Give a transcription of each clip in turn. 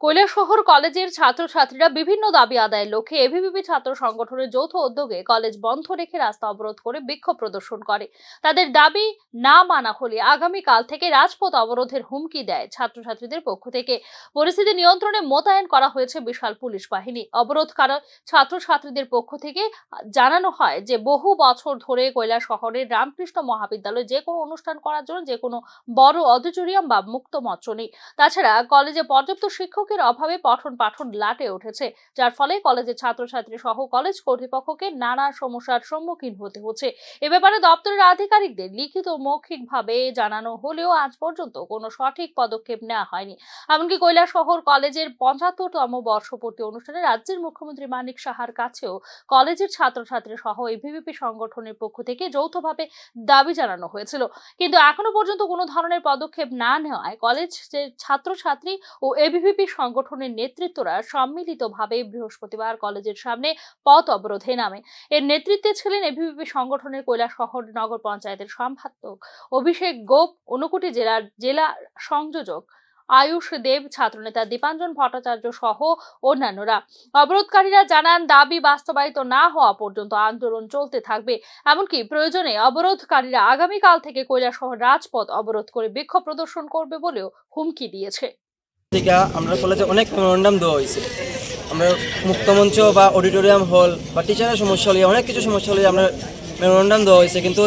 কৈলাসহর কলেজের ছাত্রছাত্রীরা বিভিন্ন দাবি আদায়ের লক্ষ্যে এবিভিপি ছাত্র সংগঠনের যৌথ উদ্যোগে কলেজ বন্ধ রেখে রাস্তা অবরোধ করে বিক্ষোভ প্রদর্শন করে। তাদের দাবি না মানা হলে আগামীকাল থেকে রাজপথ অবরোধের হুমকি দেয় ছাত্রছাত্রীদের পক্ষ থেকে। পরিস্থিতি নিয়ন্ত্রণে মোতায়েন করা হয়েছে বিশাল পুলিশ বাহিনী। অবরোধকারী ছাত্রছাত্রীদের পক্ষ থেকে জানানো হয় যে বহু বছর ধরে কৈলাসহরের রামকৃষ্ণ মহাবিদ্যালয়ে যে কোনো অনুষ্ঠান করার জন্য যে কোনো বড় অডিটোরিয়াম বা মুক্ত মঞ্চ নেই। তাছাড়া কলেজে পর্যাপ্ত শিক্ষকের অভাবে পঠন পাঠন লাটে উঠেছে, যার ফলে কলেজের ছাত্রছাত্রী সহ কলেজ কর্তৃপক্ষকে নানা সমস্যার সম্মুখীন হতে হচ্ছে। এ ব্যাপারে দপ্তরের আধিকারিকদের লিখিত ও মৌখিকভাবে জানানো হলেও আজ পর্যন্ত কোনো সঠিক পদক্ষেপ নেওয়া হয়নি। এমনকি কৈলাসহর কলেজের ৭৫তম বর্ষপূর্তি অনুষ্ঠানে রাজ্যের মুখ্যমন্ত্রী মানিক সাহার কাছেও কলেজের ছাত্রছাত্রী সহ এবিভিপি সংগঠনের পক্ষ থেকে যৌথভাবে দাবি জানানো হয়েছিল, কিন্তু এখনো পর্যন্ত কোনো ধরনের পদক্ষেপ না নেওয়ায় কলেজের ছাত্রছাত্রী ও এবিভিপি সংগঠনের নেতৃত্বরা সম্মিলিতভাবে বৃহস্পতিবার কলেজের সামনে পথ অবরোধে নামে। এর নেতৃত্বে ছিলেন এবিভিপি সংগঠনের কৈলাসহর নগর পঞ্চায়েতের সম্পাদক অভিষেক গোপ, ঊনকোটি জেলার জেলা সংযোজক আয়ুষ দেব, ছাত্রনেতা দীপাঞ্জন ভট্টাচার্য সহ অন্যান্যরা। অবরোধকারীরা জানান, দাবি বাস্তবায়িত না হওয়া পর্যন্ত আন্দোলন চলতে থাকবে। এমনকি প্রয়োজনে অবরোধকারীরা আগামীকাল থেকে কৈলাসহর রাজপথ অবরোধ করে বিক্ষোভ প্রদর্শন করবে বলেও হুমকি দিয়েছে। আমরা কলেজে অনেক মেমোরেন্ডাম দেওয়া হয়েছে। আমরা মুক্তমঞ্চ বা অডিটোরিয়াম হল বা টিচারের সমস্যা হলে অনেক কিছু সমস্যা হলে আমরা মেমোরেন্ডাম দেওয়া হয়েছে, কিন্তু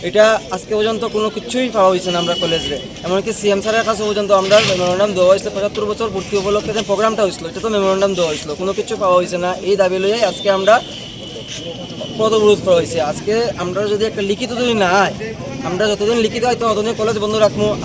এটা আজকে পর্যন্ত কোনো কিছুই পাওয়া হয়েছে না আমরা কলেজে। এমনকি সিএম স্যারের কাছে পর্যন্ত আমরা মেমোরেন্ডাম দেওয়া হয়েছিল, ৭৫ বছর পূর্তি উপলক্ষে যে প্রোগ্রামটা হয়েছিল এটা তো মেমোরেন্ডাম দেওয়া হয়েছিল, কোনো কিছু পাওয়া হয়েছে না। এই দাবি লইয়াই আজকে আমরা পথ অবরোধ করা হয়েছে। আজকে আমরা যদি একটা লিখিত যদি না হয়, আমরা যতদিন লিখিত হয় ততদিন কলেজ বন্ধ রাখবো।